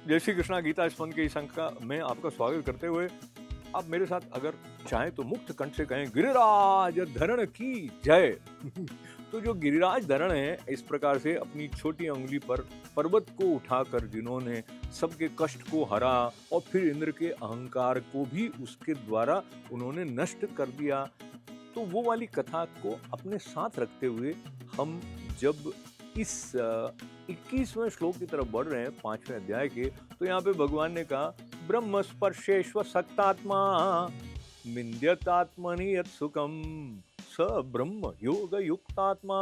जय श्री कृष्णा गीता स्पंद के इस अंक का में आपका स्वागत करते हुए आप मेरे साथ अगर चाहें तो मुक्त कंठ से कहें गिरिराज धरण की जय। तो जो गिरिराज धरण है इस प्रकार से अपनी छोटी उंगली पर पर्वत को उठाकर जिन्होंने सबके कष्ट को हरा और फिर इंद्र के अहंकार को भी उसके द्वारा उन्होंने नष्ट कर दिया, तो वो वाली कथा को अपने साथ रखते हुए हम जब इस 21वें श्लोक की तरफ बढ़ रहे हैं 5वें अध्याय के, तो यहाँ पे भगवान ने कहा ब्रह्म स्पर्शेश्व सक्तात्मा विन्द्यतात्मनि यत् सुखम स ब्रह्म योग युक्तात्मा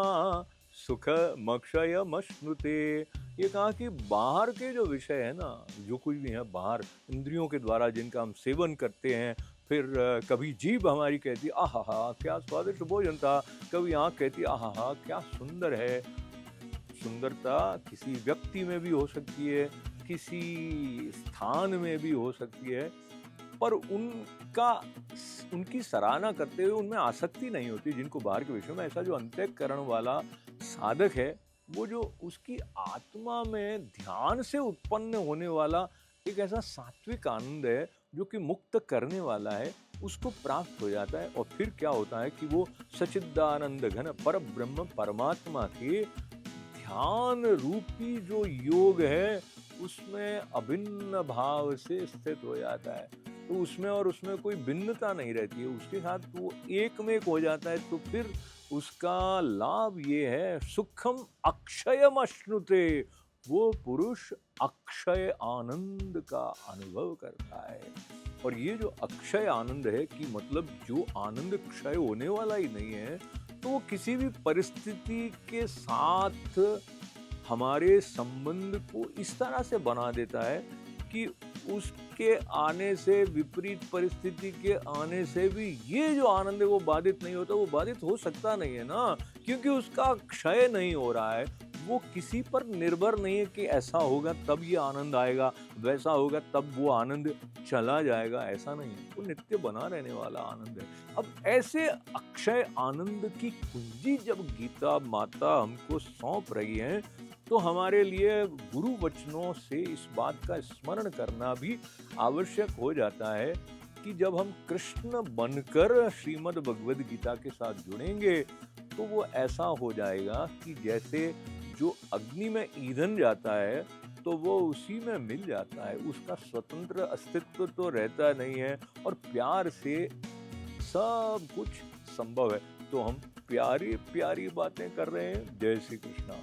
सुख मक्षयमश्नुते। ये कहा कि बाहर के जो विषय है ना, जो कुछ भी है बाहर इंद्रियों के द्वारा जिनका हम सेवन करते हैं, फिर कभी जीभ हमारी कहती आहा क्या स्वादिष्ट भोजन था, कभी आँख कहती आहा क्या सुंदर है। सुंदरता किसी व्यक्ति में भी हो सकती है, किसी स्थान में भी हो सकती है, पर उनकी सराहना करते हुए उनमें आसक्ति नहीं होती। जिनको बाहर के विषयों में, ऐसा जो अंतःकरण वाला साधक है, वो जो उसकी आत्मा में ध्यान से उत्पन्न होने वाला एक ऐसा सात्विक आनंद है जो कि मुक्त करने वाला है, उसको प्राप्त हो जाता है। और फिर क्या होता है कि वो सच्चिदानंद घन पर ब्रह्म परमात्मा के ध्यान रूपी जो योग है उसमें अभिन्न भाव से स्थित हो जाता है। तो उसमें और उसमें कोई भिन्नता नहीं रहती है, उसके साथ वो एक में एक हो जाता है। तो फिर उसका लाभ ये है सुखम अक्षयम अश्नुते, वो पुरुष अक्षय आनंद का अनुभव करता है। और ये जो अक्षय आनंद है कि मतलब जो आनंद क्षय होने वाला ही नहीं है, तो वो किसी भी परिस्थिति के साथ हमारे संबंध को इस तरह से बना देता है कि उसके आने से, विपरीत परिस्थिति के आने से भी ये जो आनंद है वो बाधित नहीं होता। वो बाधित हो सकता नहीं है ना, क्योंकि उसका क्षय नहीं हो रहा है। वो किसी पर निर्भर नहीं है कि ऐसा होगा तब ये आनंद आएगा, वैसा होगा तब वो आनंद चला जाएगा, ऐसा नहीं है। वो नित्य बना रहने वाला आनंद है। अब ऐसे अक्षय आनंद की कुंजी जब गीता माता हमको सौंप रही है, तो हमारे लिए गुरु वचनों से इस बात का स्मरण करना भी आवश्यक हो जाता है कि जब हम कृष्ण बनकर श्रीमद् भगवद गीता के साथ जुड़ेंगे, तो वो ऐसा हो जाएगा कि जैसे जो अग्नि में ईंधन जाता है तो वो उसी में मिल जाता है, उसका स्वतंत्र अस्तित्व तो रहता नहीं है। और प्यार से सब कुछ संभव है। तो हम प्यारी प्यारी बातें कर रहे हैं। जय श्री कृष्णा।